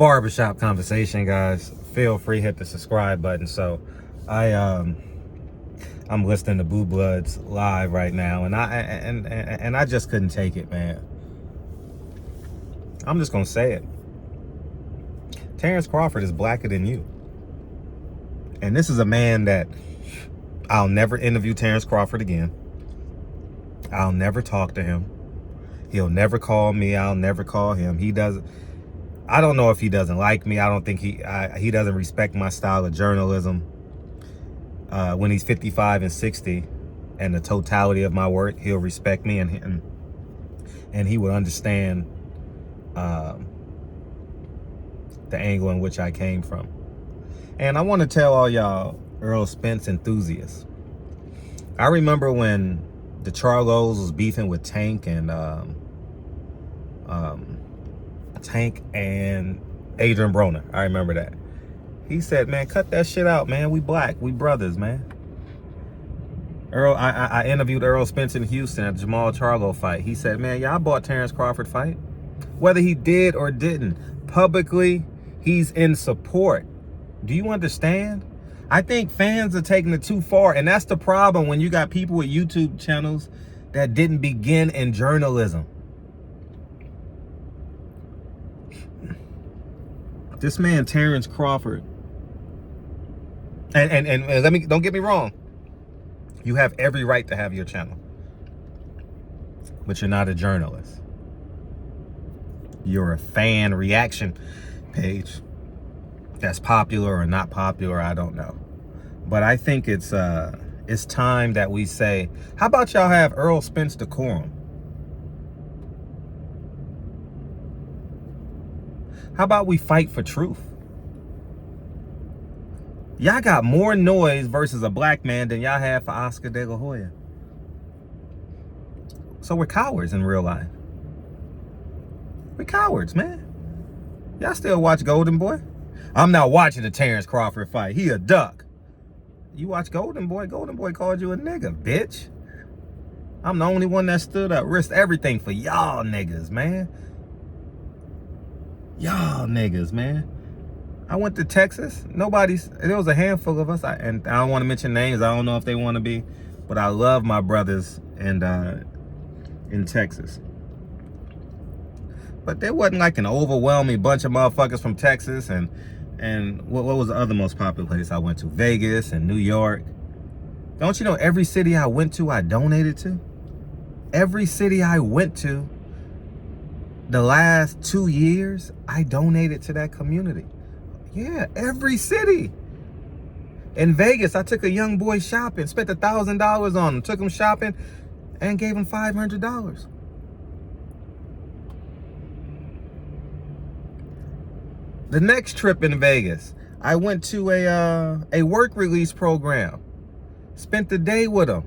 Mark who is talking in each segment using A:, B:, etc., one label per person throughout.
A: barbershop conversation, guys. Feel free, hit the subscribe button. So I'm listening to Blue Bloods live right now, and I just couldn't take it, man. I'm just gonna say it. Terence Crawford is blacker than you. And this is a man that I'll never interview Terence Crawford again. I'll never talk to him. He'll never call me. I'll never call him. He doesn't. I don't know if he doesn't like me. I don't think he doesn't respect my style of journalism. When he's 55 and 60 and the totality of my work, he'll respect me and he would understand the angle in which I came from. And I want to tell all y'all Earl Spence enthusiasts. I remember when the Charlos was beefing with Tank and Adrian Broner. I remember that. He said, man, cut that shit out, man. We black. We brothers, man. I interviewed Earl Spence in Houston at the Jamal Charlo fight. He said, man, yeah, I bought Terence Crawford fight. Whether he did or didn't, publicly, he's in support. Do you understand? I think fans are taking it too far, and that's the problem when you got people with YouTube channels that didn't begin in journalism. This man, Terence Crawford, and don't get me wrong, you have every right to have your channel, but you're not a journalist. You're a fan reaction page that's popular or not popular, I don't know. But I think it's time that we say, how about y'all have Earl Spence decorum? How about we fight for truth? Y'all got more noise versus a black man than y'all have for Oscar De La Hoya. So we're cowards in real life. We're cowards, man. Y'all still watch Golden Boy? I'm not watching the Terence Crawford fight. He a duck. You watch Golden Boy? Golden Boy called you a nigga, bitch. I'm the only one that stood up, risked everything for y'all niggas, man. Y'all niggas, man. I went to Texas. There was a handful of us. And I don't want to mention names. I don't know if they want to be. But I love my brothers in Texas. But there wasn't like an overwhelming bunch of motherfuckers from Texas. And what was the other most popular place I went to? Vegas and New York. Don't you know every city I went to, I donated to? Every city I went to, the last 2 years, I donated to that community. Yeah, every city. In Vegas, I took a young boy shopping, spent $1,000 on him, took him shopping, and gave him $500. The next trip in Vegas, I went to a work release program. Spent the day with him.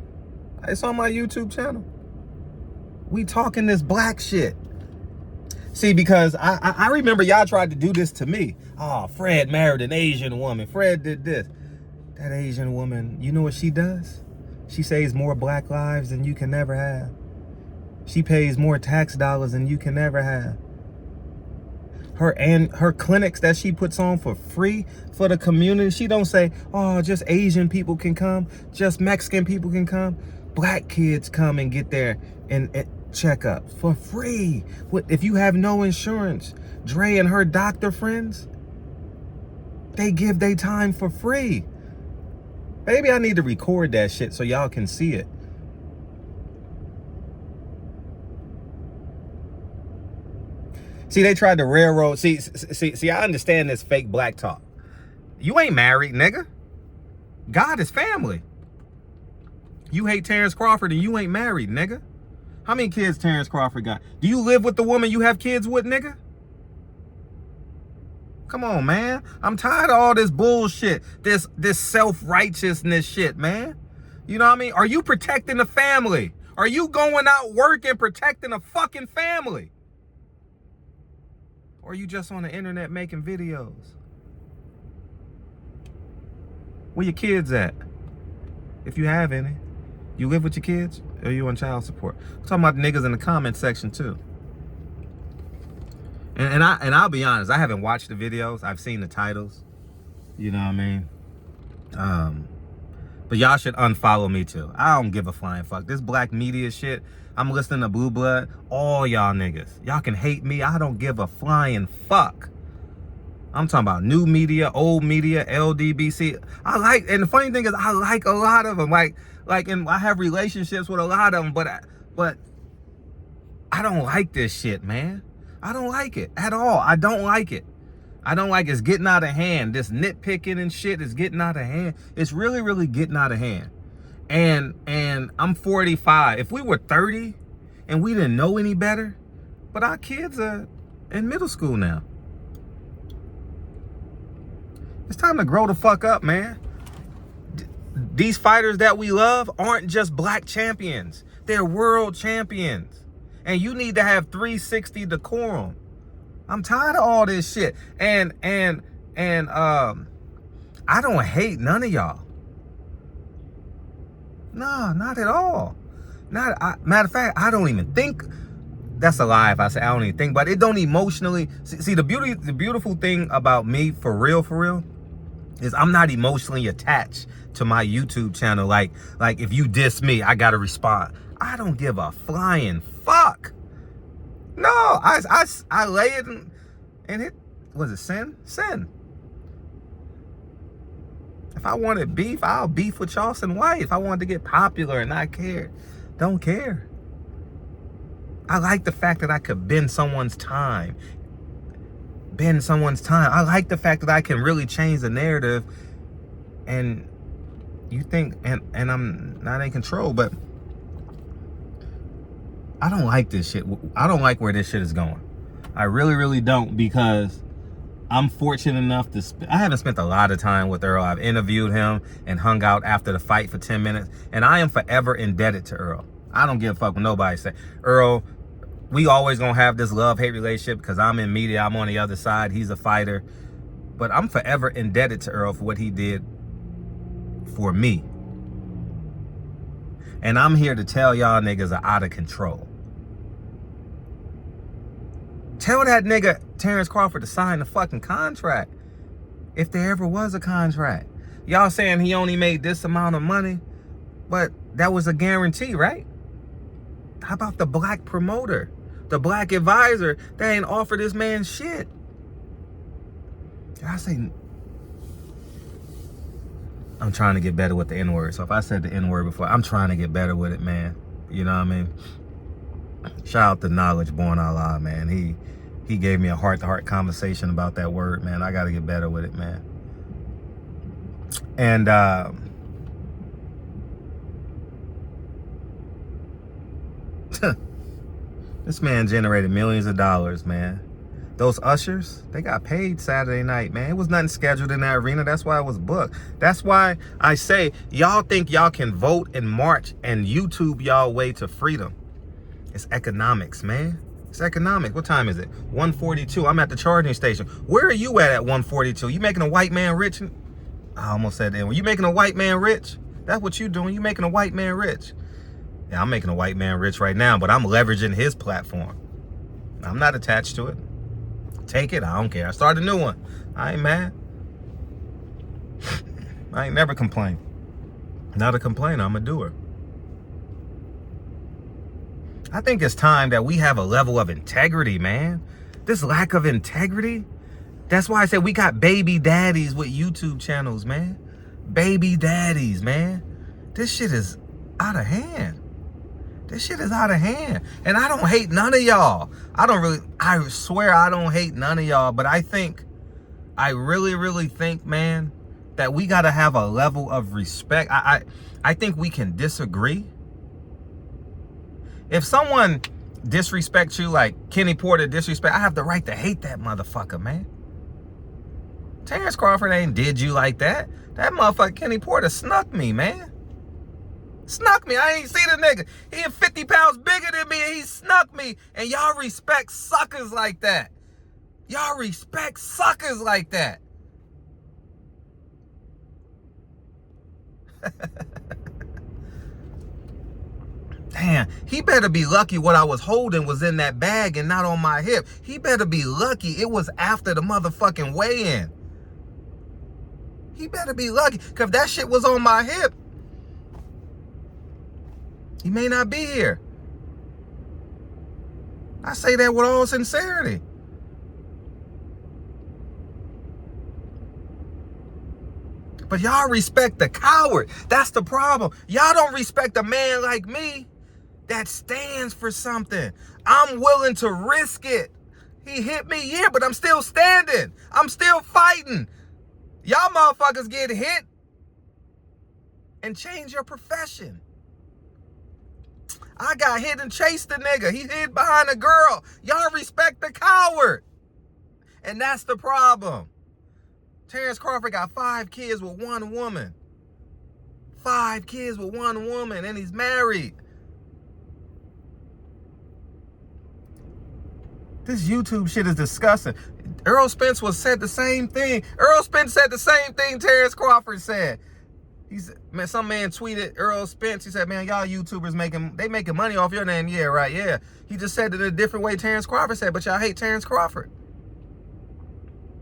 A: It's on my YouTube channel. We talking this black shit. See, because I remember y'all tried to do this to me. Oh, Fred married an Asian woman. Fred did this. That Asian woman, you know what she does? She saves more black lives than you can never have. She pays more tax dollars than you can never have. Her clinics that she puts on for free for the community, she don't say, oh, just Asian people can come, just Mexican people can come. Black kids come and get their checkup for free. If you have no insurance, Dre and her doctor friends, they give their time for free. Maybe I need to record that shit so y'all can see it. See, they tried to railroad. See, I understand this fake black talk. You ain't married, nigga. God is family. You hate Terence Crawford and you ain't married, nigga. How many kids Terence Crawford got? Do you live with the woman you have kids with, nigga? Come on, man. I'm tired of all this bullshit. This self-righteousness shit, man. You know what I mean? Are you protecting the family? Are you going out working, protecting a fucking family? Or are you just on the internet making videos? Where your kids at? If you have any. You live with your kids? Or are you on child support? I'm talking about the niggas in the comment section too. And I'll be honest, I haven't watched the videos. I've seen the titles. You know what I mean? But y'all should unfollow me too. I don't give a flying fuck. This black media shit, I'm listening to Blue Blood. All y'all niggas. Y'all can hate me. I don't give a flying fuck. I'm talking about new media, old media, LDBC. And the funny thing is, I like a lot of them. And I have relationships with a lot of them, but I don't like this shit, man. I don't like it at all. I don't like it. I don't like it's getting out of hand. This nitpicking and shit is getting out of hand. It's really, really getting out of hand. And I'm 45. If we were 30 and we didn't know any better, but our kids are in middle school now. It's time to grow the fuck up, man. These fighters that we love aren't just black champions. They're world champions. And you need to have 360 decorum. I'm tired of all this shit. And I don't hate none of y'all. No, not at all. Matter of fact, I don't even think. That's a lie if I say I don't even think, but it don't emotionally. See, the beautiful thing about me, for real, is I'm not emotionally attached to my YouTube channel. Like if you diss me, I gotta respond. I don't give a flying fuck. No, I lay it and hit. Was it sin? Sin. If I wanted beef, I'll beef with Charleston White. If I wanted to get popular and not care, don't care. I like the fact that I could bend someone's time. I like the fact that I can really change the narrative. And you think, and I'm not in control, but I don't like this shit. I don't like where this shit is going. I really, really don't, because I'm fortunate enough to I haven't spent a lot of time with Earl. I've interviewed him and hung out after the fight for 10 minutes. And I am forever indebted to Earl. I don't give a fuck what nobody say. Earl, we always gonna have this love-hate relationship because I'm in media. I'm on the other side. He's a fighter. But I'm forever indebted to Earl for what he did for me. And I'm here to tell y'all niggas are out of control. Tell that nigga Terence Crawford to sign the fucking contract. If there ever was a contract. Y'all saying he only made this amount of money, but that was a guarantee, right? How about the black promoter? The black advisor that ain't offer this man shit? I say, I'm trying to get better with the N-word. So if I said the N-word before, I'm trying to get better with it, man. You know what I mean? Shout out to Knowledge Born Allah, man. He gave me a heart-to-heart conversation about that word, man. I got to get better with it, man. And this man generated millions of dollars, man. Those ushers, they got paid Saturday night, man. It was nothing scheduled in that arena. That's why it was booked. That's why I say, y'all think y'all can vote and march and YouTube y'all way to freedom. It's economics, man. It's economics. What time is it? 1:42. I'm at the charging station. Where are you at 1:42? You making a white man rich? I almost said that. Were you making a white man rich? That's what you doing. You making a white man rich. Yeah, I'm making a white man rich right now, but I'm leveraging his platform. I'm not attached to it. Take it. I don't care. I started a new one. I ain't mad. I ain't never complained. Not a complainer. I'm a doer. I think it's time that we have a level of integrity, man. This lack of integrity. That's why I said we got baby daddies with YouTube channels, man. Baby daddies, man. This shit is out of hand. This shit is out of hand. And I don't hate none of y'all. I swear I don't hate none of y'all. But I really, really think, man, that we got to have a level of respect. I think we can disagree. If someone disrespects you like Kenny Porter disrespect, I have the right to hate that motherfucker, man. Terence Crawford ain't did you like that. That motherfucker Kenny Porter snuck me, man. Snuck me. I ain't see the nigga. He 50 pounds bigger than me and he snuck me. And y'all respect suckers like that. Y'all respect suckers like that. Damn, he better be lucky what I was holding was in that bag and not on my hip. He better be lucky it was after the motherfucking weigh-in. He better be lucky, because if that shit was on my hip, he may not be here. I say that with all sincerity. But y'all respect the coward. That's the problem. Y'all don't respect a man like me that stands for something. I'm willing to risk it. He hit me, yeah, but I'm still standing. I'm still fighting. Y'all motherfuckers get hit and change your profession. I got hit and chased the nigga. He hid behind a girl. Y'all respect the coward. And that's the problem. Terence Crawford got 5 kids with one woman. 5 kids with one woman, and he's married. This YouTube shit is disgusting. Earl Spence said the same thing. Earl Spence said the same thing Terence Crawford said. Man, some man tweeted Earl Spence. He said, man, y'all YouTubers making money off your name. Yeah, right, yeah. He just said it a different way Terence Crawford said, but y'all hate Terence Crawford.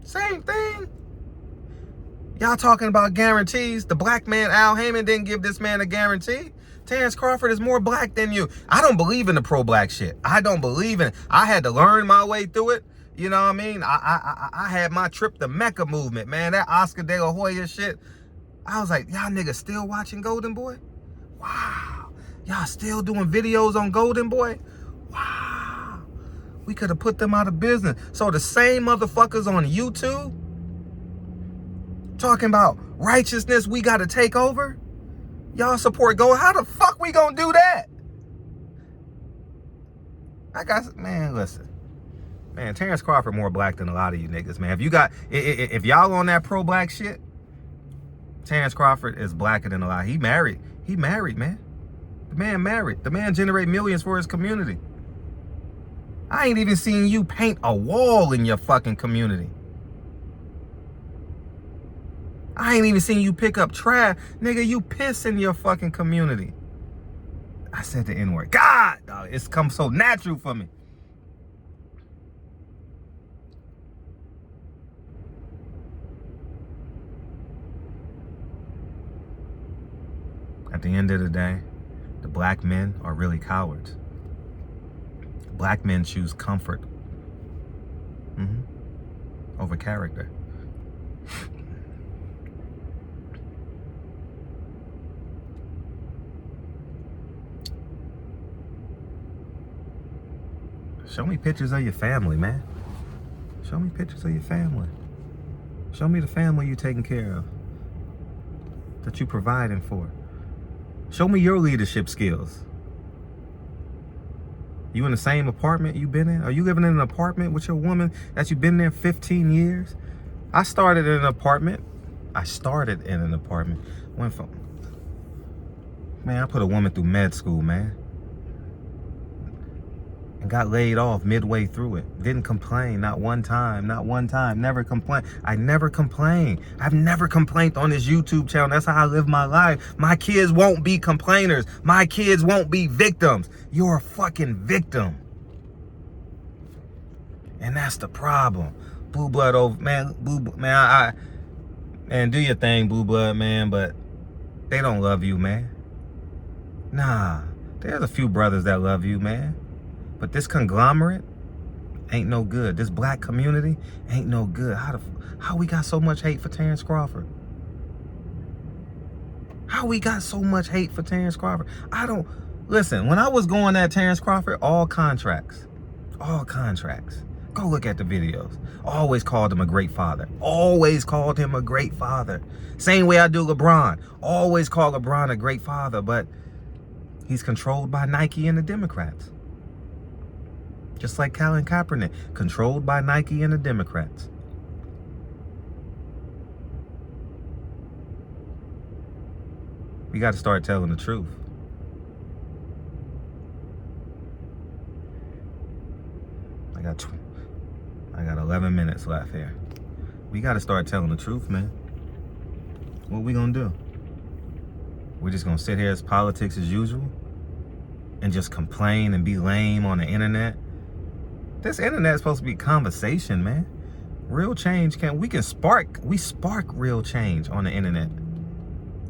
A: Same thing. Y'all talking about guarantees. The black man, Al Heyman, didn't give this man a guarantee. Terence Crawford is more black than you. I don't believe in the pro-black shit. I don't believe in it. I had to learn my way through it. You know what I mean? I had my trip to Mecca movement, man. That Oscar De La Hoya shit. I was like, y'all niggas still watching Golden Boy? Wow. Y'all still doing videos on Golden Boy? Wow. We could have put them out of business. So the same motherfuckers on YouTube talking about righteousness we got to take over, y'all support Gold. How the fuck we gonna do that? Man, listen. Man, Terence Crawford more black than a lot of you niggas, man. If y'all on that pro-black shit, Terence Crawford is blacker than a lot. He married, man. The man married. The man generate millions for his community. I ain't even seen you paint a wall in your fucking community. I ain't even seen you pick up trash. Nigga, you piss in your fucking community. I said the N-word. God, dog, it's come so natural for me. At the end of the day, the black men are really cowards. Black men choose comfort over character. Show me pictures of your family, man. Show me pictures of your family. Show me the family you're taking care of, that you're providing for. Show me your leadership skills. You in the same apartment you've been in? Are you living in an apartment with your woman that you've been there 15 years? I started in an apartment. Went from, man, I put a woman through med school, man. And got laid off midway through it. Didn't complain, not one time, never complained. I never complained. I've never complained on this YouTube channel. That's how I live my life. My kids won't be complainers. My kids won't be victims. You're a fucking victim. And that's the problem. Blue blood over, man, man, do your thing, blue blood, man, but they don't love you, man. Nah, there's a few brothers that love you, man. But this conglomerate ain't no good. This black community ain't no good. How we got so much hate for Terence Crawford? How we got so much hate for Terence Crawford? Listen, when I was going at Terence Crawford, all contracts. Go look at the videos. Always called him a great father. Same way I do LeBron. Always call LeBron a great father, but he's controlled by Nike and the Democrats. Just like Colin Kaepernick, controlled by Nike and the Democrats. We got to start telling the truth. I got 11 minutes left here. We got to start telling the truth, man. What we gonna do? We're just gonna sit here as politics as usual? and just complain and be lame on the internet. This internet is supposed to be conversation, man. Real change we spark real change on the internet.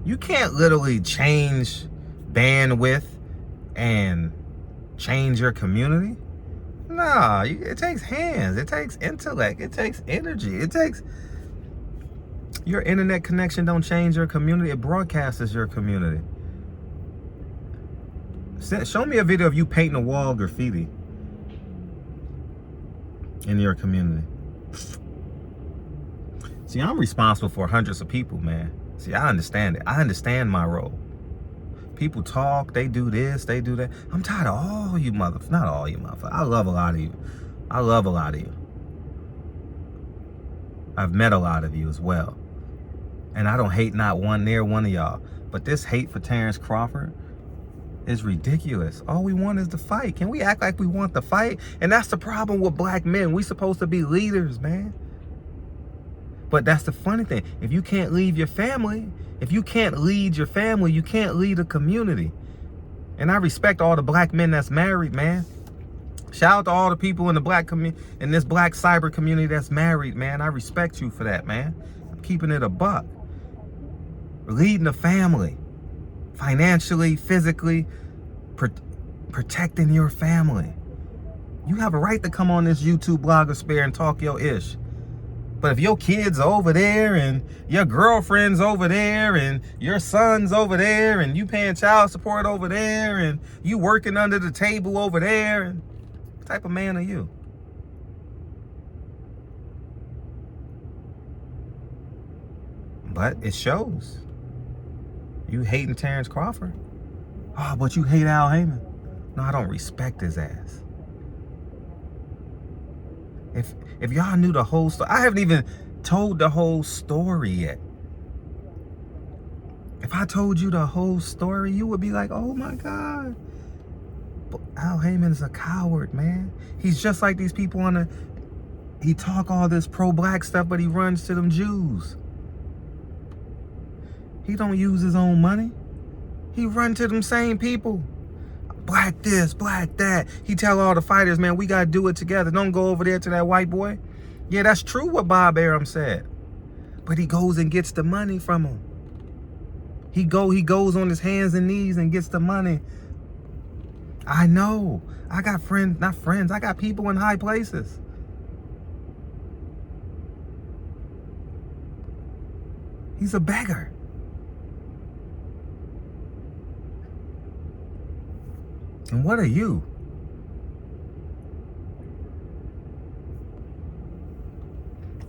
A: You can't literally change bandwidth and change your community. Nah, it takes hands, it takes intellect, it takes energy, it takes... Your internet connection don't change your community, it broadcasts your community. Show me a video of you painting a wall graffiti in your community. See, I'm responsible for hundreds of people, man. See, I understand it. I understand my role. People talk, they do this, they do that. I'm tired of all you motherfuckers. Not all you motherfuckers. I love a lot of you. I love a lot of you. I've met a lot of you as well. And I don't hate not one near one of y'all. But this hate for Terence Crawford is ridiculous. All we want is the fight. Can we act like we want the fight? And that's the problem with black men. We supposed to be leaders, man. But that's the funny thing. If you can't leave your family, if you can't lead your family, you can't lead a community. And I respect all the black men that's married, man. Shout out to all the people in the black in this black cyber community that's married, man. I respect you for that, man. I'm keeping it a buck. Leading the family, financially, physically, protecting your family. You have a right to come on this YouTube blogger sphere and talk your ish. But if your kid's over there and your girlfriend's over there and your son's over there and you paying child support over there and you working under the table over there, and what type of man are you? But it shows. You hating Terence Crawford? Oh, but you hate Al Heyman. No, I don't respect his ass. If y'all knew the whole story, I haven't even told the whole story yet. If I told you the whole story, you would be like, oh my God. But Al Heyman is a coward, man. He's just like these people he talk all this pro-black stuff, but he runs to them Jews. He don't use his own money. He run to them same people. Black this, black that. He tell all the fighters, man, we got to do it together. Don't go over there to that white boy. Yeah, that's true what Bob Arum said. But he goes and gets the money from him. He goes on his hands and knees and gets the money. I know. I got friends, not friends. I got people in high places. He's a beggar. And what are you?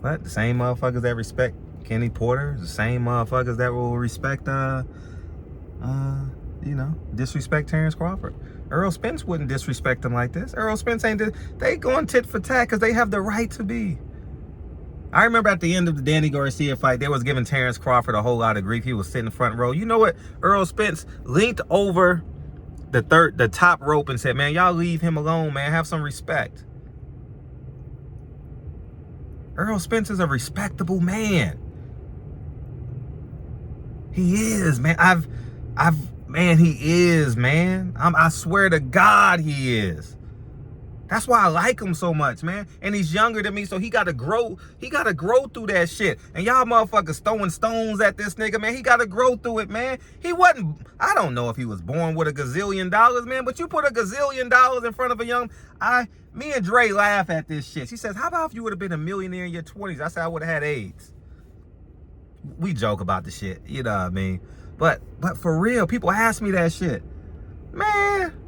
A: What? The same motherfuckers that respect Kenny Porter, the same motherfuckers that will respect, disrespect Terence Crawford. Earl Spence wouldn't disrespect him like this. Earl Spence they going tit for tat because they have the right to be. I remember at the end of the Danny Garcia fight, they was giving Terence Crawford a whole lot of grief. He was sitting in the front row. You know what? Earl Spence leaned over the top rope and said, man, y'all leave him alone, man. Have some respect. Earl Spence is a respectable man. He is, man. He is, man. I swear to God he is. That's why I like him so much, man. And he's younger than me, so he gotta grow. He gotta grow through that shit. And y'all motherfuckers throwing stones at this nigga, man. He gotta grow through it, man. He wasn't, I don't know if he was born with $1 gazillion, man, but you put $1 gazillion in front of a young, me and Dre laugh at this shit. She says, how about if you would have been a millionaire in your 20s? I said I would have had AIDS. We joke about the shit, you know what I mean? But for real, people ask me that shit. Man.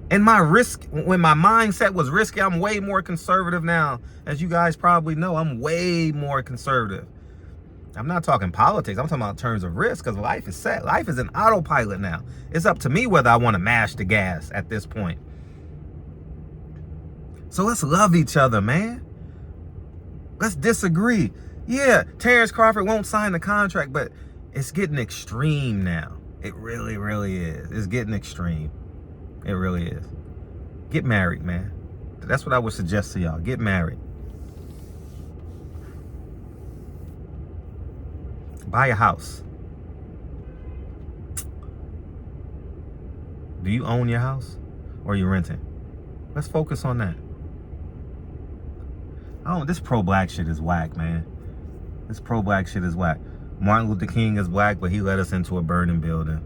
A: And when my mindset was risky, I'm way more conservative now. As you guys probably know, I'm way more conservative. I'm not talking politics. I'm talking about in terms of risk, because life is set. Life is an autopilot now. It's up to me whether I want to mash the gas at this point. So let's love each other, man. Let's disagree. Yeah, Terence Crawford won't sign the contract, but it's getting extreme now. It really, really is. It's getting extreme. It really is. Get married, man. That's what I would suggest to y'all. Get married. Buy a house. Do you own your house or are you renting? Let's focus on that. This pro-black shit is whack, man. This pro-black shit is whack. Martin Luther King is black, but he led us into a burning building.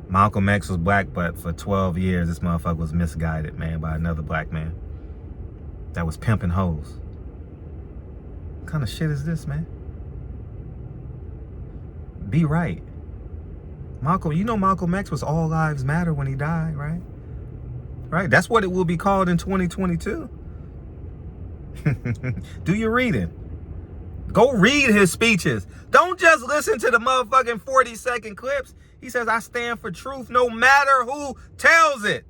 A: Malcolm X was black, but for 12 years, this motherfucker was misguided, man, by another black man that was pimping hoes. What kind of shit is this, man? Be right. Malcolm X was all lives matter when he died, right? Right? That's what it will be called in 2022. Do your reading. Go read his speeches. Don't just listen to the motherfucking 40-second clips. He says, I stand for truth no matter who tells it.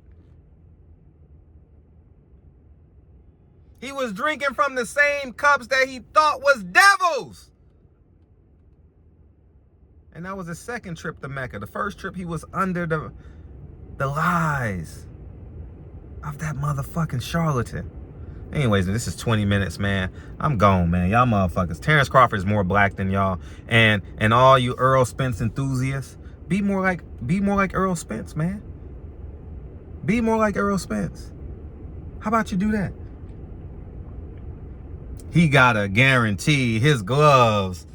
A: He was drinking from the same cups that he thought was devils. And that was his second trip to Mecca. The first trip, he was under the lies of that motherfucking charlatan. Anyways, this is 20 minutes, man. I'm gone, man. Y'all motherfuckers. Terence Crawford is more black than y'all. And all you Earl Spence enthusiasts, be more like Earl Spence, man. Be more like Earl Spence. How about you do that? He gotta guarantee his gloves.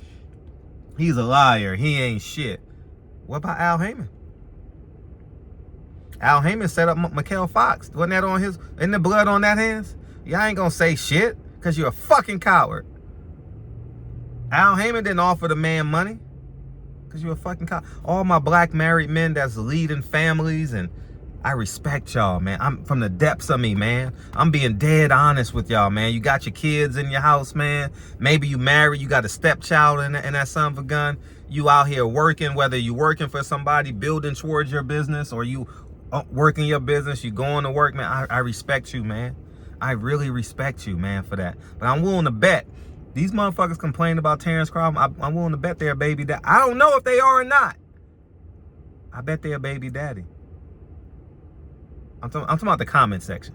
A: He's a liar. He ain't shit. What about Al Heyman? Al Heyman set up Mikhail Fox. Wasn't that on his, in the blood on that hands? Y'all ain't gonna say shit because you're a fucking coward. Al Heyman didn't offer the man money because you're a fucking coward. All my black married men that's leading families, and I respect y'all, man. I'm from the depths of me, man. I'm being dead honest with y'all, man. You got your kids in your house, man. Maybe you married, you got a stepchild and that son of a gun. You out here working, whether you working for somebody, building towards your business, or you working your business, you going to work, man. I respect you, man. I really respect you, man, for that. But I'm willing to bet these motherfuckers complain about Terence Crawford. I'm willing to bet they're a baby daddy. I don't know if they are or not. I bet they're a baby daddy. I'm talking about the comment section.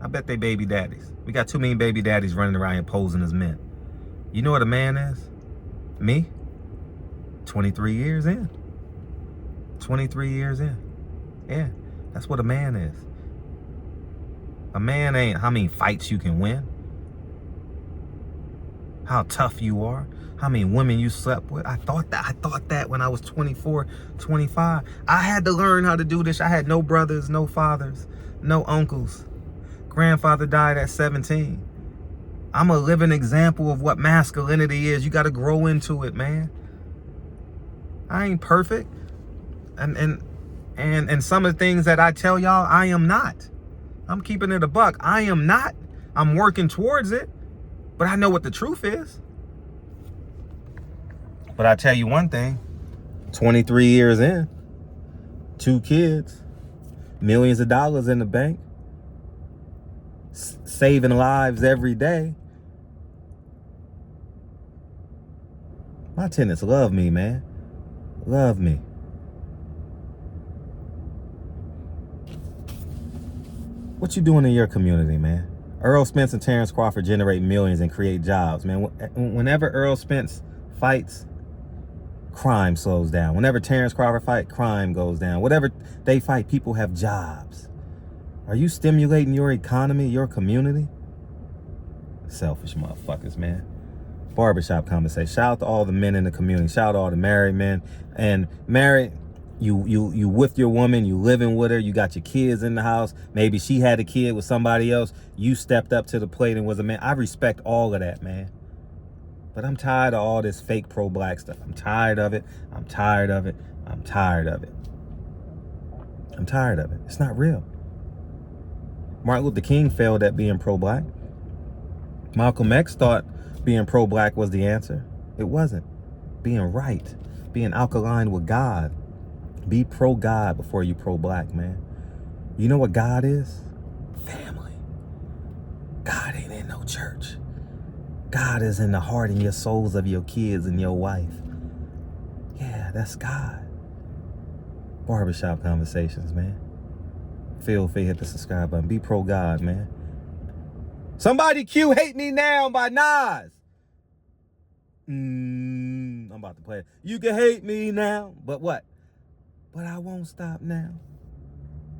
A: I bet they baby daddies. We got too many baby daddies running around here posing as men. You know what a man is? Me? 23 years in. 23 years in. Yeah, that's what a man is. A man ain't how many fights you can win, how tough you are, how many women you slept with. I thought that when I was 24, 25. I had to learn how to do this. I had no brothers, no fathers, no uncles. Grandfather died at 17. I'm a living example of what masculinity is. You got to grow into it, man. I ain't perfect. And some of the things that I tell y'all, I am not. I'm keeping it a buck. I am not. I'm working towards it. But I know what the truth is. But I tell you one thing. 23 years in. 2 kids. Millions of dollars in the bank. Saving lives every day. My tenants love me, man. Love me. What you doing in your community, man? Earl Spence and Terence Crawford generate millions and create jobs, man. Whenever Earl Spence fights, crime slows down. Whenever Terence Crawford fights, crime goes down. Whatever they fight, people have jobs. Are you stimulating your economy, your community? Selfish motherfuckers, man. Barbershop conversation. Shout out to all the men in the community. Shout out to all the married men. And married, you with your woman, you living with her, you got your kids in the house. Maybe she had a kid with somebody else. You stepped up to the plate and was a man. I respect all of that, man. But I'm tired of all this fake pro-black stuff. I'm tired of it. I'm tired of it. I'm tired of it. I'm tired of it. It's not real. Martin Luther King failed at being pro-black. Malcolm X thought being pro-black was the answer. It wasn't. Being right. Being alkaline with God. Be pro-God before you pro-black, man. You know what God is? Family. God ain't in no church. God is in the heart and your souls of your kids and your wife. Yeah, that's God. Barbershop conversations, man. Feel free, hit the subscribe button. Be pro-God, man. Somebody cue Hate Me Now by Nas. I'm about to play it. You can hate me now, but what? But I won't stop now.